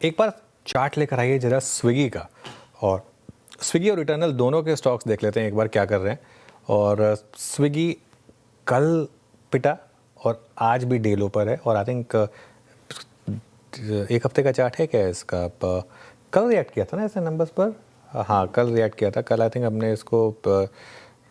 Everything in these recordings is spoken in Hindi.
एक बार चार्ट लेकर आइए जरा स्विगी का, और स्विगी और इटर्नल दोनों के स्टॉक्स देख लेते हैं एक बार क्या कर रहे हैं। और स्विगी कल पिटा और आज भी डे लो पर है, और आई थिंक एक हफ्ते का चार्ट है क्या इसका? कल रिएक्ट किया था ना ऐसे नंबर्स पर? हाँ, कल रिएक्ट किया था। कल आई थिंक हमने इसको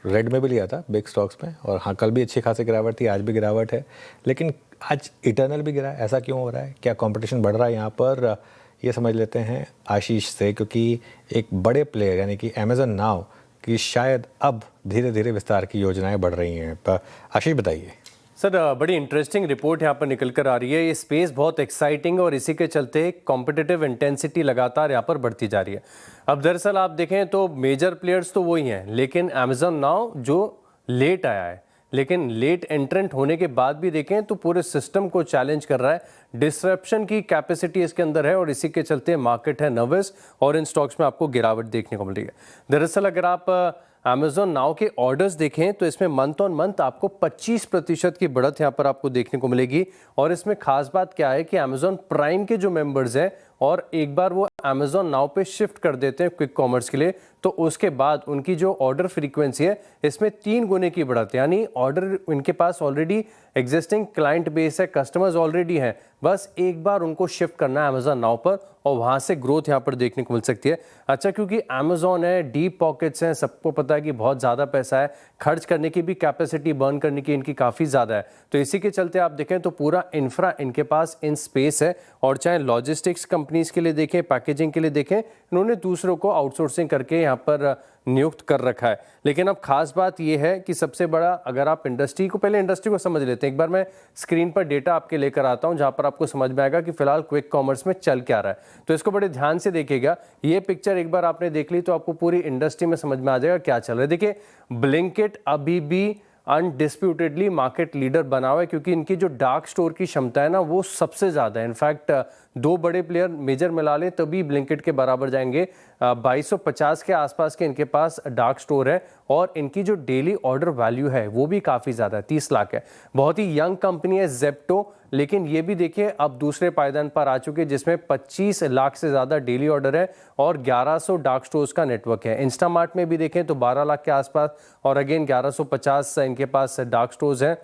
रेड में भी लिया था बिग स्टॉक्स में, और हाँ कल भी अच्छी खासी गिरावट थी, आज भी गिरावट है। लेकिन आज इटर्नल भी गिरा है, ऐसा क्यों हो रहा है? क्या कंपटीशन बढ़ रहा है यहाँ पर? ये समझ लेते हैं आशीष से, क्योंकि एक बड़े प्लेयर यानी कि अमेज़न नाउ की शायद अब धीरे धीरे विस्तार की योजनाएं बढ़ रही हैं। आशीष बताइए। सर, बड़ी इंटरेस्टिंग रिपोर्ट यहाँ पर निकल कर आ रही है। ये स्पेस बहुत एक्साइटिंग और इसी के चलते कॉम्पिटिटिव इंटेंसिटी लगातार यहाँ पर बढ़ती जा रही है। अब दरअसल आप देखें तो मेजर प्लेयर्स तो वही हैं, लेकिन अमेज़न नाउ जो लेट आया है, लेकिन लेट एंट्रेंट होने के बाद भी देखें तो पूरे सिस्टम को चैलेंज कर रहा है। डिसरप्शन की कैपेसिटी इसके अंदर है और इसी के चलते मार्केट है नर्वस और इन स्टॉक्स में आपको गिरावट देखने को मिल रही है। दरअसल अगर आप अमेज़न नाउ के ऑर्डर्स देखें तो इसमें मंथ ऑन मंथ आपको 25% की बढ़त यहाँ पर आपको देखने को मिलेगी। और इसमें खास बात क्या है कि अमेज़न प्राइम के जो मेंबर्स हैं और एक बार वो अमेज़न नाउ पे शिफ्ट कर देते हैं क्विक कॉमर्स के लिए, तो उसके बाद उनकी जो ऑर्डर फ्रीक्वेंसी है इसमें 3 गुने की बढ़त, यानी ऑर्डर इनके पास ऑलरेडी एग्जिस्टिंग क्लाइंट बेस है, कस्टमर्स ऑलरेडी हैं, बस एक बार उनको शिफ्ट करना है अमेज़न नाउ पर और वहाँ से ग्रोथ यहाँ पर देखने को मिल सकती है। अच्छा, क्योंकि अमेज़न है, डीप पॉकेट्स हैं, सबको पता है कि बहुत ज़्यादा पैसा है, खर्च करने की भी कैपेसिटी, बर्न करने की इनकी काफ़ी ज़्यादा है, तो इसी के चलते आप देखें तो पूरा इंफ्रा इनके पास इन स्पेस है। और चाहे लॉजिस्टिक्स कंपनीज के लिए देखें, पैकेजिंग के लिए देखें, इन्होंने दूसरों को आउटसोर्सिंग करके यहाँ पर नियुक्त कर रखा है। लेकिन अब खास बात यह है कि सबसे बड़ा, अगर आप इंडस्ट्री को समझ लेते हैं, एक बार मैं स्क्रीन पर डेटा आपके लेकर आता हूं जहां पर आपको समझ में आएगा कि फिलहाल क्विक कॉमर्स में चल क्या रहा है, तो इसको बड़े ध्यान से देखिएगा। ये पिक्चर एक बार आपने देख ली तो आपको पूरी इंडस्ट्री में समझ में आ जाएगा क्या चल रहा है। देखिए, ब्लिंकिट अभी भी अनडिस्प्यूटेडली मार्केट लीडर बना हुआ है, क्योंकि इनकी जो डार्क स्टोर की क्षमता है ना वो सबसे ज़्यादा है। इनफैक्ट 2 बड़े प्लेयर मेजर मिला लें तभी ब्लिंकिट के बराबर जाएंगे। 2250 के आसपास के इनके पास डार्क स्टोर है और इनकी जो डेली ऑर्डर वैल्यू है वो भी काफ़ी ज़्यादा है, 30 लाख है। बहुत ही यंग कंपनी है जेप्टो, लेकिन ये भी देखिए अब दूसरे पायदान पर आ चुके जिसमें 25 लाख से ज़्यादा डेली ऑर्डर है और 1100 डार्क स्टोर्स का नेटवर्क है। इंस्टामार्ट में भी देखें तो 12 लाख के आसपास और अगेन 1150 इनके पास डार्क स्टोर्स हैं।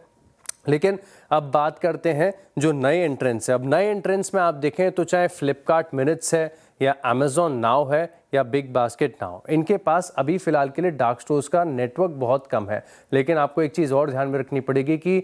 लेकिन अब बात करते हैं जो नए एंट्रेंस है। अब नए एंट्रेंस में आप देखें तो चाहे फ्लिपकार्ट मिनट्स है या अमेज़न नाउ है या बिग बास्केट नाउ, इनके पास अभी फिलहाल के लिए डार्क स्टोर्स का नेटवर्क बहुत कम है। लेकिन आपको एक चीज़ और ध्यान में रखनी पड़ेगी कि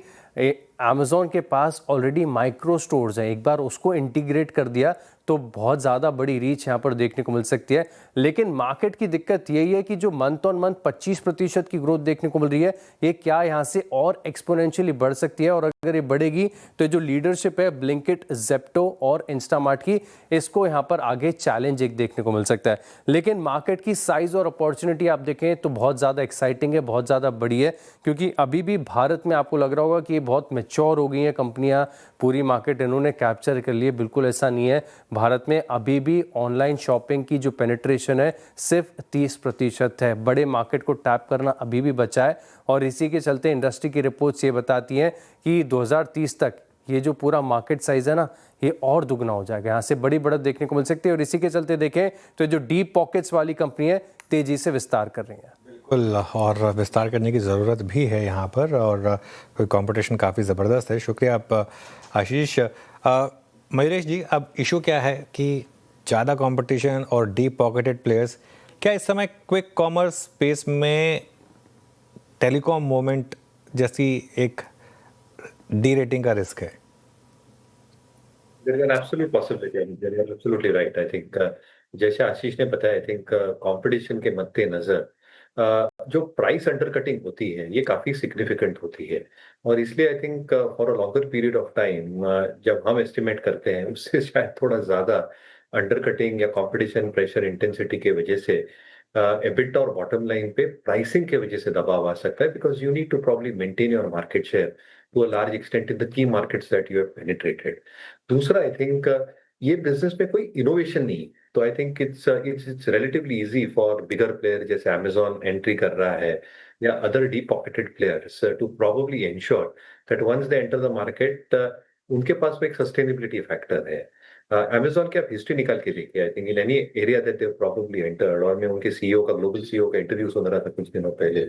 अमेज़न के पास ऑलरेडी माइक्रो स्टोर्स हैं, एक बार उसको इंटीग्रेट कर दिया तो बहुत ज़्यादा बड़ी रीच यहाँ पर देखने को मिल सकती है। लेकिन मार्केट की दिक्कत यही है कि जो मंथ ऑन मंथ 25% की ग्रोथ देखने को मिल रही है, ये क्या यहाँ से और एक्सपोनेंशियली बढ़ सकती है? और अगर ये बढ़ेगी तो ये जो लीडरशिप है ब्लिंकिट, जेप्टो और इंस्टामार्ट की, इसको यहाँ पर आगे चैलेंज एक देखने को मिल सकता है। लेकिन मार्केट की साइज और अपॉर्चुनिटी आप देखें तो बहुत ज़्यादा एक्साइटिंग है, बहुत ज़्यादा बड़ी है, क्योंकि अभी भी भारत में आपको लग रहा होगा कि ये बहुत मैच्योर हो गई हैं कंपनियां, पूरी मार्केट इन्होंने कैप्चर कर ली है। बिल्कुल ऐसा नहीं है। भारत में अभी भी ऑनलाइन शॉपिंग की जो पेनिट्रेशन है सिर्फ 30% है। बड़े मार्केट को टैप करना अभी भी बचा है और इसी के चलते इंडस्ट्री की रिपोर्ट्स ये बताती हैं कि 2030 तक ये जो पूरा मार्केट साइज है ना ये और दुगना हो जाएगा, यहाँ से बड़ी बढ़त देखने को मिल सकती है। और इसी के चलते देखें तो जो डीप पॉकेट्स वाली कंपनी है तेजी से विस्तार कर रही हैं। बिल्कुल, और विस्तार करने की ज़रूरत भी है यहाँ पर, और कंपटीशन काफ़ी ज़बरदस्त है। शुक्रिया आप आशीष। मयूरेश जी, अब इशू क्या है कि ज़्यादा कंपटीशन और डीप पॉकेटेड प्लेयर्स, क्या इस समय क्विक कॉमर्स स्पेस में टेलीकॉम मोमेंट जैसी एक डी रेटिंग का रिस्क है? There is an absolute possibility. I mean, you are absolutely right. I think जैसे आशीष ने बताया, आई थिंक कंपटीशन के मद्देनजर जो प्राइस अंडरकटिंग होती है ये काफी सिग्निफिकेंट होती है, और इसलिए I think for a longer period of time जब हम एस्टिमेट करते हैं उससे शायद थोड़ा ज्यादा अंडरकटिंग या कंपटीशन प्रेशर इंटेंसिटी के वजह से एबिट और बॉटम लाइन पे प्राइसिंग के वजह से दबाव आ सकता है, because you need to probably maintain your market share to a large extent in the key markets that you have penetrated. दूसरा, आई थिंक ये बिजनेस में कोई इनोवेशन नहीं, तो I think it's relatively easy for bigger player जैसे अमेजॉन एंट्री कर रहा है या other deep pocketed players to probably ensure that once they enter the market उनके पास में एक सस्टेनेबिलिटी फैक्टर है। अमेजोन की आप हिस्ट्री निकाल के देखिए, I think in any area that they probably entered, और मैं उनके सीईओ का, ग्लोबल सीईओ का इंटरव्यू सुन रहा था कुछ दिनों पहले।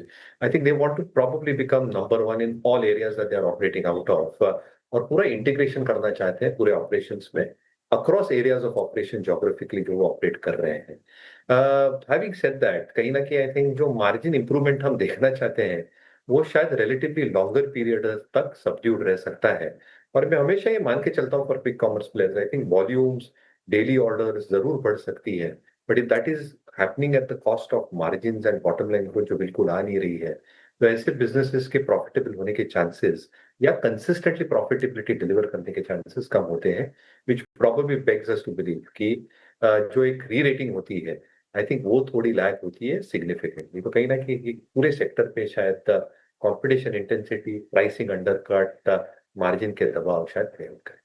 I think they want to probably become number one in all areas that they are operating out of, और पूरा इंटीग्रेशन करना चाहते हैं पूरे ऑपरेशंस में, across areas of operation geographically जो वो ऑपरेट कर रहे हैं। हैविंग सेड दैट, कहीं ना कहीं आई थिंक जो मार्जिन इंप्रूवमेंट हम देखना चाहते हैं वो शायद रिलेटिवली लॉन्गर पीरियड तक सबड्यूड रह सकता है। और मैं हमेशा ये मान के चलता हूँ for quick commerce players, I think volumes, daily orders जरूर बढ़ सकती है, but if that is happening at the cost of margins and bottom line को जो बिल्कुल आ नहीं रही है, तो ऐसे बिजनेसेस के प्रॉफिटेबल होने के चांसेस या कंसिस्टेंटली प्रॉफिटेबिलिटी डिलीवर करने के चांसेस कम होते हैं, which probably begs us to believe कि जो एक री रेटिंग होती है, आई थिंक वो थोड़ी लैग होती है सिग्निफिकेंटली। तो कहीं ना कहीं ये पूरे सेक्टर पे शायद competition intensity, pricing undercut, margin के दबाव शायद प्रेरित करें।